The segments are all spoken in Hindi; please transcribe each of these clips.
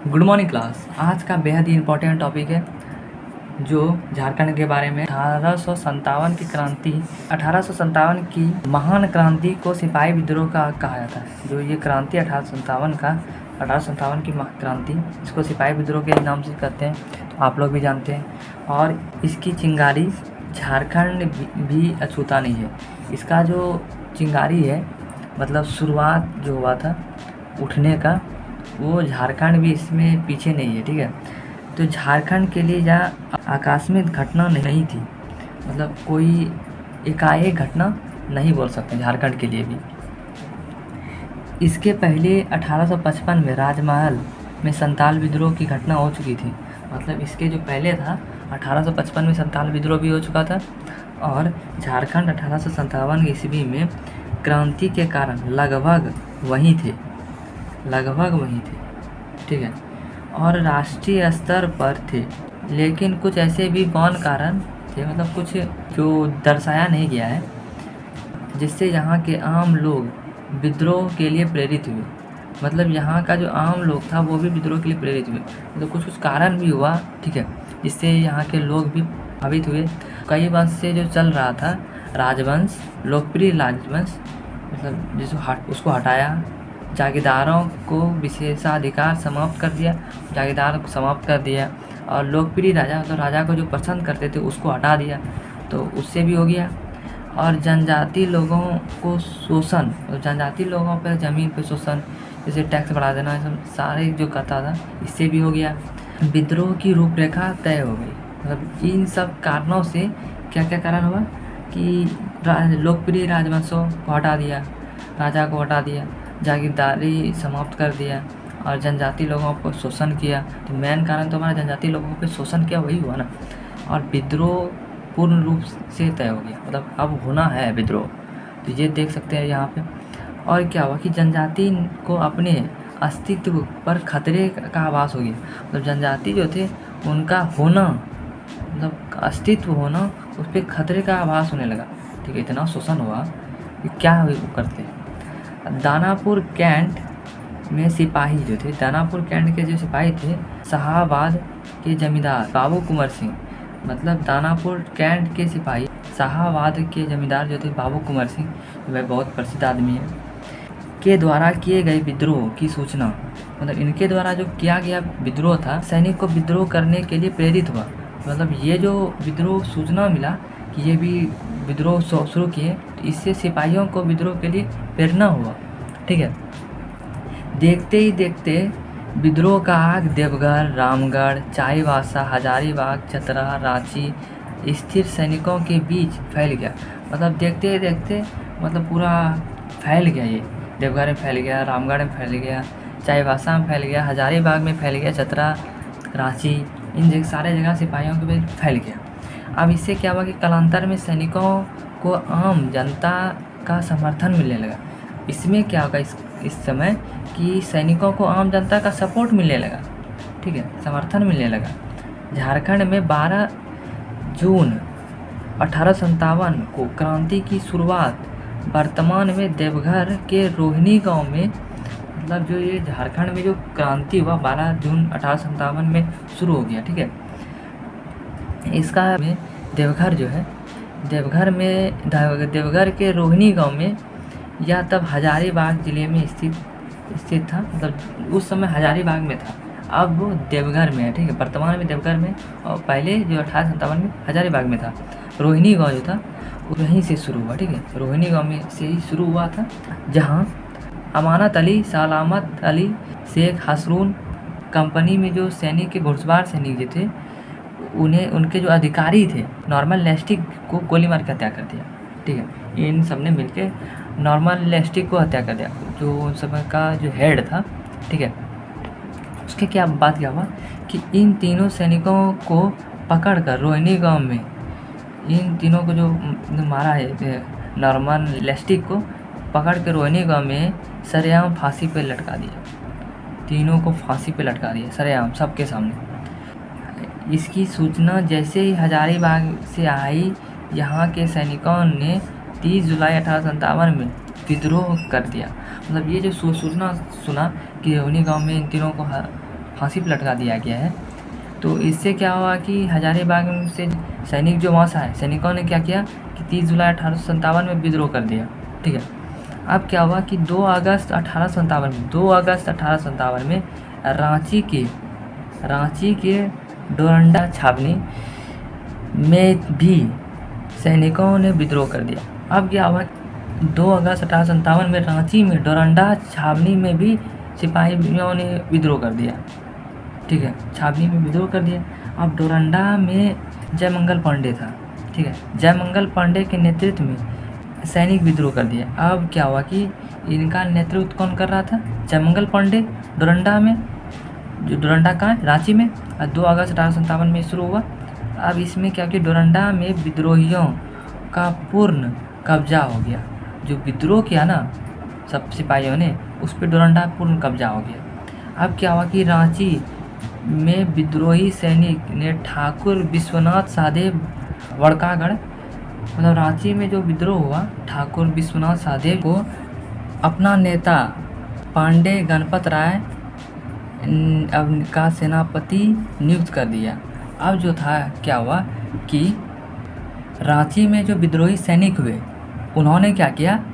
Good morning class. आज का बेहद ही इम्पोर्टेंट टॉपिक है जो झारखंड के बारे में 1857 की क्रांति 1857 की महान क्रांति को सिपाही विद्रोह का कहा जाता है। जो ये क्रांति 1857 की क्रांति, इसको सिपाही विद्रोह के नाम से कहते हैं, तो आप लोग भी जानते हैं। और इसकी चिंगारी झारखंड भी अछूता नहीं है। इसका जो चिंगारी है, मतलब शुरुआत जो हुआ था उठने का, वो झारखंड भी इसमें पीछे नहीं है। ठीक है, तो झारखंड के लिए यह आकस्मिक घटना नहीं थी, मतलब कोई एकाएक घटना नहीं बोल सकते झारखंड के लिए भी। इसके पहले 1855 में राजमहल में संताल विद्रोह की घटना हो चुकी थी। मतलब इसके जो पहले था 1855 में संताल विद्रोह भी हो चुका था। और झारखंड 1857 ईस्वी में क्रांति के कारण लगभग वहीं थे। ठीक है, और राष्ट्रीय स्तर पर थे, लेकिन कुछ ऐसे भी गौण कारण थे, मतलब कुछ जो दर्शाया नहीं गया है, जिससे यहाँ के आम लोग विद्रोह के लिए प्रेरित हुए। मतलब यहाँ का जो आम लोग था वो भी विद्रोह के लिए प्रेरित हुए, मतलब कुछ कारण भी हुआ। ठीक है, जिससे यहाँ के लोग भी प्रभावित हुए। कई वंश से जो चल रहा था राजवंश, लोकप्रिय राजवंश, मतलब उसको हटाया, जागीरदारों को विशेषाधिकार समाप्त कर दिया, जागीरदार को समाप्त कर दिया, और लोकप्रिय राजा, मतलब राजा को जो पसंद करते थे उसको हटा दिया, तो उससे भी हो गया। और जनजाति लोगों को शोषण, जनजाति लोगों पर ज़मीन पर शोषण, जैसे टैक्स बढ़ा देना, सब सारे जो करता था, इससे भी हो गया। विद्रोह की रूपरेखा तय हो गई। मतलब इन सब कारणों से क्या क्या कारण हुआ कि लोकप्रिय राजवंशों को हटा दिया, राजा को हटा दिया, जागीरदारी समाप्त कर दिया, और जनजाति लोगों को शोषण किया। तो मेन कारण तो हमारा जनजाति लोगों पे शोषण किया वही हुआ ना। और विद्रोह पूर्ण रूप से तय हो गया, मतलब अब होना है विद्रोह, तो ये देख सकते हैं यहाँ पे। और क्या हुआ कि जनजाति को अपने अस्तित्व पर खतरे का आभास हो गया। मतलब जनजाति जो थे उनका होना, मतलब अस्तित्व होना, उस पर खतरे का आभास होने लगा। ठीक है, इतना शोषण हुआ कि क्या वो करते। दानापुर कैंट में सिपाही जो थे, दानापुर कैंट के जो सिपाही थे, शाहाबाद के जमींदार बाबू कुंवर सिंह, मतलब दानापुर कैंट के सिपाही शाहाबाद के जमींदार जो थे बाबू कुंवर सिंह, वह बहुत प्रसिद्ध आदमी है, के द्वारा किए गए विद्रोह की सूचना, मतलब इनके द्वारा जो किया गया विद्रोह था, सैनिक को विद्रोह करने के लिए प्रेरित हुआ। मतलब ये जो विद्रोह सूचना मिला कि ये भी विद्रोह शुरू किए, तो इससे सिपाहियों को विद्रोह के लिए प्रेरणा हुआ। ठीक है, देखते ही देखते विद्रोह का आग देवघर, रामगढ़, चाईबासा, हजारीबाग, चतरा, रांची स्थिर सैनिकों के बीच फैल गया। मतलब देखते ही देखते मतलब पूरा फैल गया। ये देवघर में फैल गया, रामगढ़ में फैल गया, चाईबासा में फैल गया, हजारीबाग में फैल गया, चतरा, रांची, इन सारे जगह सिपाहियों के बीच फैल गया। अब इससे क्या हुआ कि कालांतर में सैनिकों को आम जनता का समर्थन मिलने लगा। इसमें क्या होगा इस समय कि सैनिकों को आम जनता का सपोर्ट मिलने लगा। ठीक है, समर्थन मिलने लगा। झारखंड में 12 जून 1857 को क्रांति की शुरुआत वर्तमान में देवघर के रोहिणी गांव में, मतलब जो ये झारखंड में जो क्रांति हुआ 12 जून 1857 में शुरू हो गया। ठीक है, इसका में देवघर जो है, देवघर के रोहिणी गांव में, या तब हजारीबाग ज़िले में स्थित था। मतलब उस समय हजारीबाग में था, अब वो देवघर में है। ठीक है, वर्तमान में देवघर में, और पहले जो 1857 में हजारीबाग में था। रोहिणी गांव जो था वहीं से शुरू हुआ। ठीक है, रोहिणी गांव में से ही शुरू हुआ था, जहां अमानत अली, सलामत अली, शेख हसरून कंपनी में जो सैनिक के घुड़सवार सैनिक जो थे, उनके जो अधिकारी थे, नॉर्मल लेस्टिक को गोली मार के हत्या कर दिया। ठीक है, इन सब ने मिलकर नॉर्मल लेस्टिक को हत्या कर दिया, जो उन समय का जो हेड था। ठीक है, उसके क्या हुआ कि इन तीनों सैनिकों को पकड़कर रोहिणी गांव में, इन तीनों को जो मारा है, नॉर्मल लेस्टिक को पकड़ कर रोहिणी गांव में सरेआम फांसी पे लटका दिया। तीनों को फांसी पे लटका दिया सरेआम, सबके सामने। इसकी सूचना जैसे ही हजारीबाग से आई, यहाँ के सैनिकों ने 30 जुलाई 1857 में विद्रोह कर दिया। मतलब ये जो सूचना सुना कि रोहिणी गांव में इन तीनों को फांसी पर लटका दिया गया है। तो इससे क्या हुआ कि हजारीबाग से सैनिक जो वहाँ से आए, सैनिकों ने क्या किया कि 30 जुलाई 1857 में विद्रोह कर दिया। ठीक है, अब क्या हुआ कि 2 अगस्त 1857 में रांची के डोरंडा छावनी में भी सैनिकों ने विद्रोह कर दिया। अब क्या हुआ, 2 अगस्त 1857 में रांची में डोरंडा छावनी में भी सिपाहियों ने विद्रोह कर दिया। ठीक है, छावनी में विद्रोह कर दिया। अब डोरंडा में जयमंगल पांडे था। ठीक है, जयमंगल पांडे के नेतृत्व में सैनिक विद्रोह कर दिया। अब क्या हुआ कि इनका नेतृत्व कौन कर रहा था? जयमंगल पांडे। डोरंडा में, जो डोरंडा का रांची में, 2 अगस्त 1857 में शुरू हुआ। अब इसमें क्या कि डोरंडा में विद्रोहियों का पूर्ण कब्जा हो गया। जो विद्रोह किया ना सब सिपाहियों ने, उस पर डोरंडा पूर्ण कब्जा हो गया। अब क्या हुआ कि रांची में विद्रोही सैनिक ने ठाकुर विश्वनाथ सहदेव वड़कागढ़, मतलब रांची में जो विद्रोह हुआ, ठाकुर विश्वनाथ सहदेव को अपना नेता पांडे गणपत राय का सेनापति नियुक्त कर दिया। अब जो था क्या हुआ कि रांची में जो विद्रोही सैनिक हुए, उन्होंने क्या किया,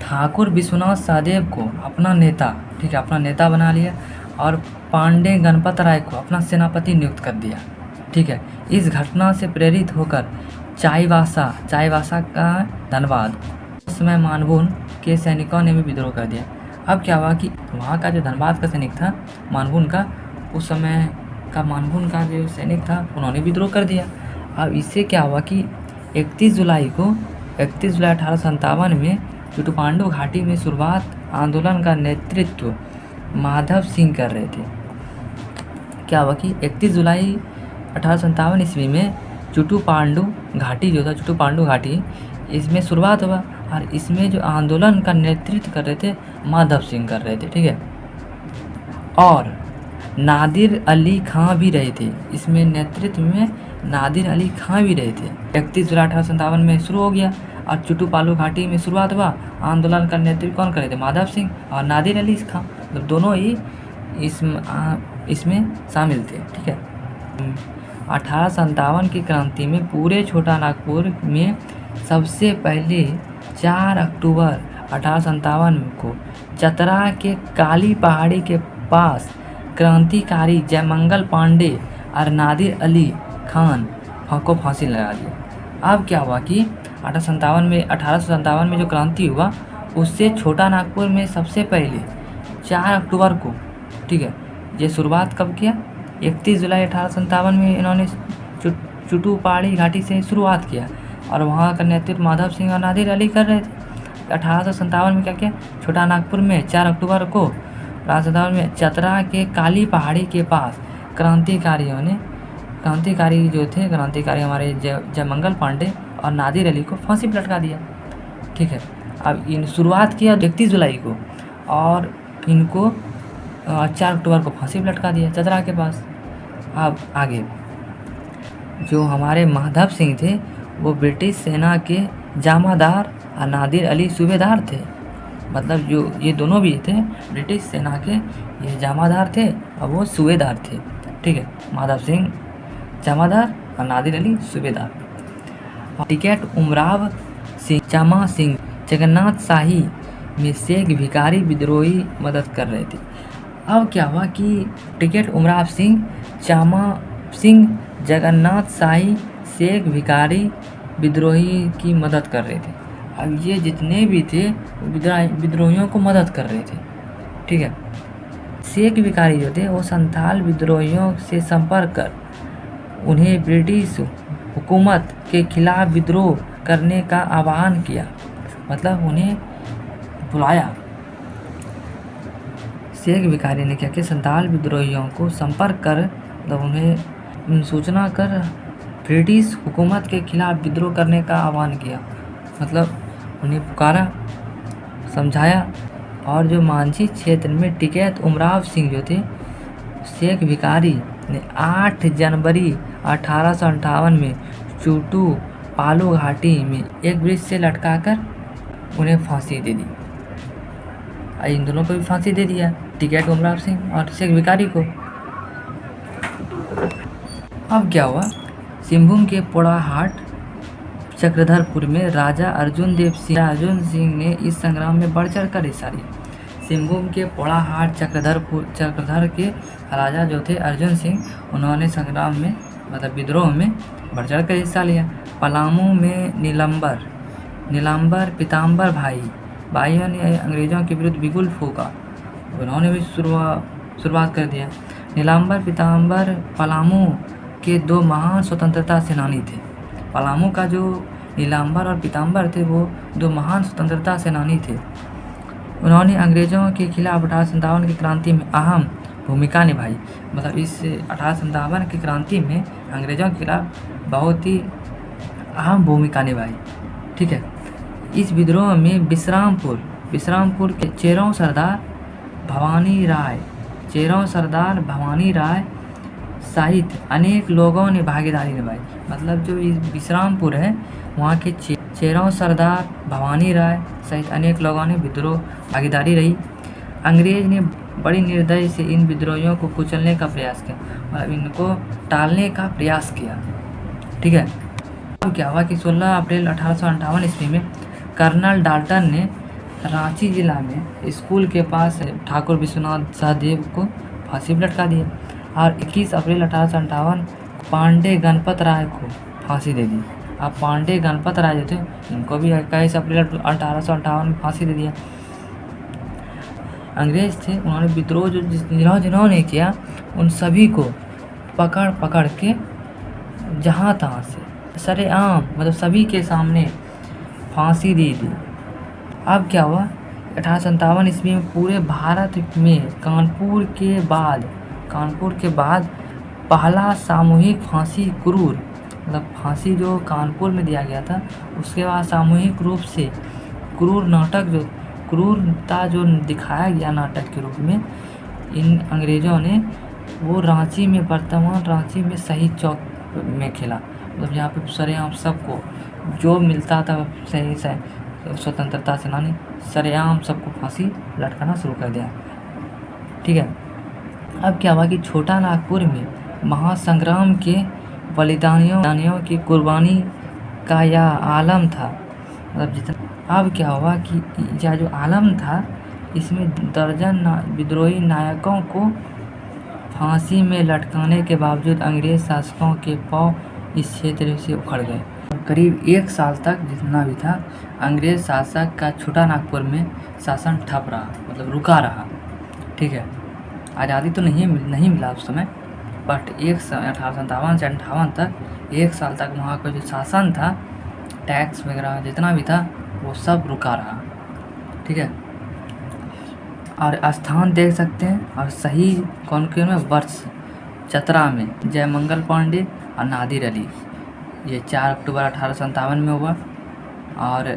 ठाकुर विश्वनाथ सहदेव को अपना नेता, ठीक है, अपना नेता बना लिया और पांडे गणपत राय को अपना सेनापति नियुक्त कर दिया। ठीक है, इस घटना से प्रेरित होकर चाईबासा का धनबाद, उस समय मानभून के सैनिकों ने भी विद्रोह कर दिया। अब क्या हुआ कि वहाँ का जो धनबाद का सैनिक था, मानभून का, उस समय का मानभून का जो सैनिक था, उन्होंने विद्रोह कर दिया। अब इससे क्या हुआ कि 31 जुलाई 1857 में चुटुपांडू घाटी में शुरुआत आंदोलन का नेतृत्व माधव सिंह कर रहे थे। क्या हुआ कि 31 जुलाई 1857 ईस्वी में चुटुपांडू घाटी जो था, चुटुपांडू घाटी, इसमें शुरुआत हुआ और इसमें जो आंदोलन का नेतृत्व कर रहे थे माधव सिंह कर रहे थे। ठीक है, और नादिर अली खां भी रहे थे। इसमें नेतृत्व में नादिर अली खां भी रहे थे। 31 जुलाई 1857 में शुरू हो गया और चुटुपालू घाटी में शुरुआत हुआ। आंदोलन का नेतृत्व कौन कर रहे थे? माधव सिंह और नादिर अली खां, मतलब दोनों ही इसमें शामिल थे। ठीक है, 1857 की क्रांति में पूरे छोटा नागपुर में सबसे पहले 4 अक्टूबर 1857 को चतरा के काली पहाड़ी के पास क्रांतिकारी जयमंगल पांडे और नादिर अली खान को फांसी लगा दिया। अब क्या हुआ कि 1857 में जो क्रांति हुआ, उससे छोटा नागपुर में सबसे पहले 4 अक्टूबर को, ठीक है, ये शुरुआत कब किया? 31 जुलाई 1857 में इन्होंने चुटुपाड़ी घाटी से शुरुआत किया और वहाँ का नेतृत्व माधव सिंह और नादिर अली कर रहे थे। 1857 में क्या किया? छोटा नागपुर में 4 अक्टूबर को 1857 में चतरा के काली पहाड़ी के पास क्रांतिकारी जो थे, क्रांतिकारी हमारे जयमंगल पांडे और नादिर अली को फांसी पर लटका दिया। ठीक है, अब इन शुरुआत किया 31 जुलाई को और इनको 4 अक्टूबर को फांसी पर लटका दिया चतरा के पास। अब आगे जो हमारे माधव सिंह थे, वो ब्रिटिश सेना के जामादार और नादिर अली सूबेदार थे। मतलब जो ये दोनों भी थे ब्रिटिश सेना के, ये जामादार थे और वो सूबेदार थे। ठीक है, माधव सिंह जामादार और नादिर अली सूबेदार। टिकैत उमराव सिंह, चामा सिंह जगन्नाथ शाही में शेख भिखारी विद्रोही मदद कर रहे थे। अब क्या हुआ कि टिकैत उमराव सिंह, चामा सिंह, जगन्नाथ शाही, शेख भिखारी विद्रोही की मदद कर रहे थे। अब ये जितने भी थे विद्रोहियों को मदद कर रहे थे। ठीक है, शेख भिखारी जो थे वो संथाल विद्रोहियों से संपर्क कर उन्हें ब्रिटिश हुकूमत के खिलाफ विद्रोह करने का आह्वान किया, मतलब उन्हें बुलाया। शेख भिखारी ने क्या किया? संथाल विद्रोहियों को संपर्क कर, मतलब उन्हें सूचना कर ब्रिटिश हुकूमत के खिलाफ विद्रोह करने का आह्वान किया, मतलब उन्हें पुकारा, समझाया। और जो मांझी क्षेत्र में टिकैत उमराव सिंह जो थे, शेख भिखारी ने 8 जनवरी 1858 में चूटू पालू घाटी में एक ब्रिज से लटकाकर उन्हें फांसी दे दी। इन दोनों को भी फांसी दे दिया, टिकैत उमराव सिंह और शेख भिखारी को। अब क्या हुआ, सिंहभूम के पोड़ाहाट चक्रधरपुर में राजा अर्जुन सिंह ने इस संग्राम में बढ़ चढ़ कर हिस्सा लिया। सिंहभूम के पोड़ाहाट चक्रधर के राजा जो थे अर्जुन सिंह, उन्होंने संग्राम में मतलब विद्रोह में बढ़ चढ़ कर हिस्सा लिया। पलामू में नीलाम्बर पीताम्बर भाइयों ने अंग्रेजों के विरुद्ध बिगुल फूंका, उन्होंने भी शुरुआत कर दिया। नीलाम्बर पीताम्बर पलामू के 2 महान स्वतंत्रता सेनानी थे। पलामू का जो नीलाम्बर और पीताम्बर थे वो 2 महान स्वतंत्रता सेनानी थे। उन्होंने अंग्रेज़ों के खिलाफ 1857 की क्रांति में अहम भूमिका निभाई। मतलब इस 1857 की क्रांति में अंग्रेज़ों के खिलाफ बहुत ही अहम भूमिका निभाई। ठीक है। इस विद्रोह में विश्रामपुर के चेरों सरदार भवानी राय सहित अनेक लोगों ने भागीदारी निभाई। मतलब जो इस विश्रामपुर है वहाँ के चेरों सरदार भवानी राय सहित अनेक लोगों ने विद्रोह भागीदारी रही। अंग्रेज ने बड़ी निर्दय से इन विद्रोहियों को कुचलने का प्रयास किया, मतलब इनको टालने का प्रयास किया। ठीक है। अब क्या हुआ कि 16 अप्रैल 1858 ईस्वी में कर्नल डाल्टन ने रांची जिला में स्कूल के पास ठाकुर विश्वनाथ सहदेव को फांसी पर लटका दिया और 21 अप्रैल 1858 पांडे गणपत राय को फांसी दे दी। अब पांडे गणपत राय जो थे इनको भी 21 अप्रैल 1858 में फांसी दे दिया। अंग्रेज थे, उन्होंने विद्रोह जो जिन्होंने किया उन सभी को पकड़ के जहाँ तहाँ से सरेआम मतलब सभी के सामने फांसी दे दी। अब क्या हुआ, 1857 ईस्वी में पूरे भारत में कानपुर के बाद पहला सामूहिक फांसी मतलब फांसी जो कानपुर में दिया गया था, उसके बाद सामूहिक रूप से क्रूरता जो दिखाया गया नाटक के रूप में इन अंग्रेज़ों ने, वो वर्तमान रांची में शहीद चौक में खेला। मतलब यहाँ पे सरेआम सबको जो मिलता था सही स्वतंत्रता सेनानी सरेआम सबको फांसी लटकाना शुरू कर दिया। ठीक है। अब क्या हुआ कि छोटा नागपुर में महासंग्राम के बलिदानियों की कुर्बानी का यह आलम था। मतलब जितना अब क्या हुआ कि यह जो आलम था इसमें दर्जन विद्रोही नायकों को फांसी में लटकाने के बावजूद अंग्रेज शासकों के पांव इस क्षेत्र से उखड़ गए। करीब 1 साल तक जितना भी था अंग्रेज शासक का छोटा नागपुर में शासन ठप रहा, मतलब रुका रहा। ठीक है। आज़ादी तो नहीं मिला उस समय, बट 1857 से 58 तक 1 साल तक वहाँ का जो शासन था, टैक्स वगैरह जितना भी था वो सब रुका रहा। ठीक है। और स्थान देख सकते हैं और सही कॉन्क्लेव में वर्ष चतरा में जयमंगल पांडे और नादिर अली, ये 4 अक्टूबर 1857 में हुआ। और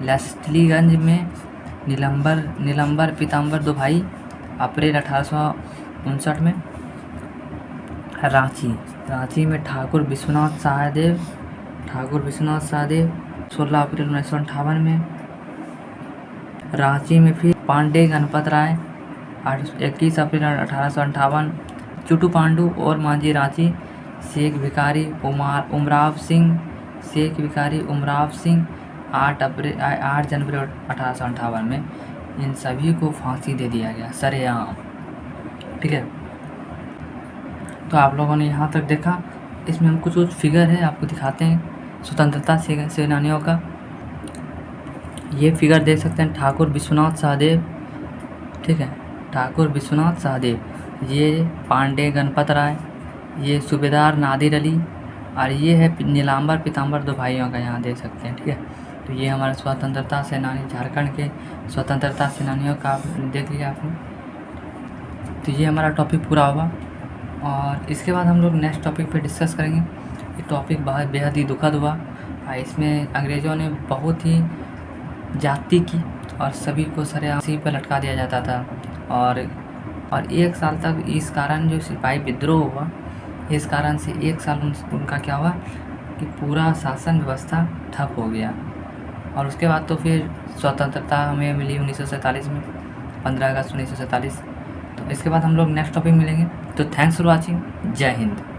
लेस्लीगंज में नीलम्बर पीताम्बर 2 भाई अप्रैल 1859 में। रांची में ठाकुर विश्वनाथ सहदेव 16 अप्रैल 1958 में। रांची में फिर पांडे गणपत राय 21 अप्रैल 1858। चुटू पांडू और मांझी रांची। शेख भिखारी उमराव सिंह 8 जनवरी 1858 में। इन सभी को फांसी दे दिया गया सरेआम। ठीक है। तो आप लोगों ने यहाँ तक देखा। इसमें हम कुछ फिगर है आपको दिखाते हैं स्वतंत्रता सेनानियों का। ये फिगर देख सकते हैं ठाकुर विश्वनाथ सहदेव। ठीक है। ठाकुर विश्वनाथ सहदेव, ये पांडे गणपत राय, ये सूबेदार नादिर अली और ये है नीलाम्बर पीताम्बर 2 भाइयों का, यहाँ देख सकते हैं। ठीक है। तो ये हमारे स्वतंत्रता सेनानी, झारखंड के स्वतंत्रता सेनानियों का देख लिया आपने। तो ये हमारा टॉपिक पूरा हुआ और इसके बाद हम लोग नेक्स्ट टॉपिक पे डिस्कस करेंगे। ये टॉपिक बेहद ही दुखद हुआ। इसमें अंग्रेज़ों ने बहुत ही जाति की और सभी को सरेआम पर लटका दिया जाता था। और 1 साल तक इस कारण जो सिपाही विद्रोह हुआ, इस कारण से 1 साल उनका क्या हुआ कि पूरा शासन व्यवस्था ठप हो गया और उसके बाद तो फिर स्वतंत्रता हमें मिली 1947 में, 15 अगस्त 1947। तो इसके बाद हम लोग नेक्स्ट टॉपिक मिलेंगे। तो थैंक्स फॉर वॉचिंग। जय हिंद।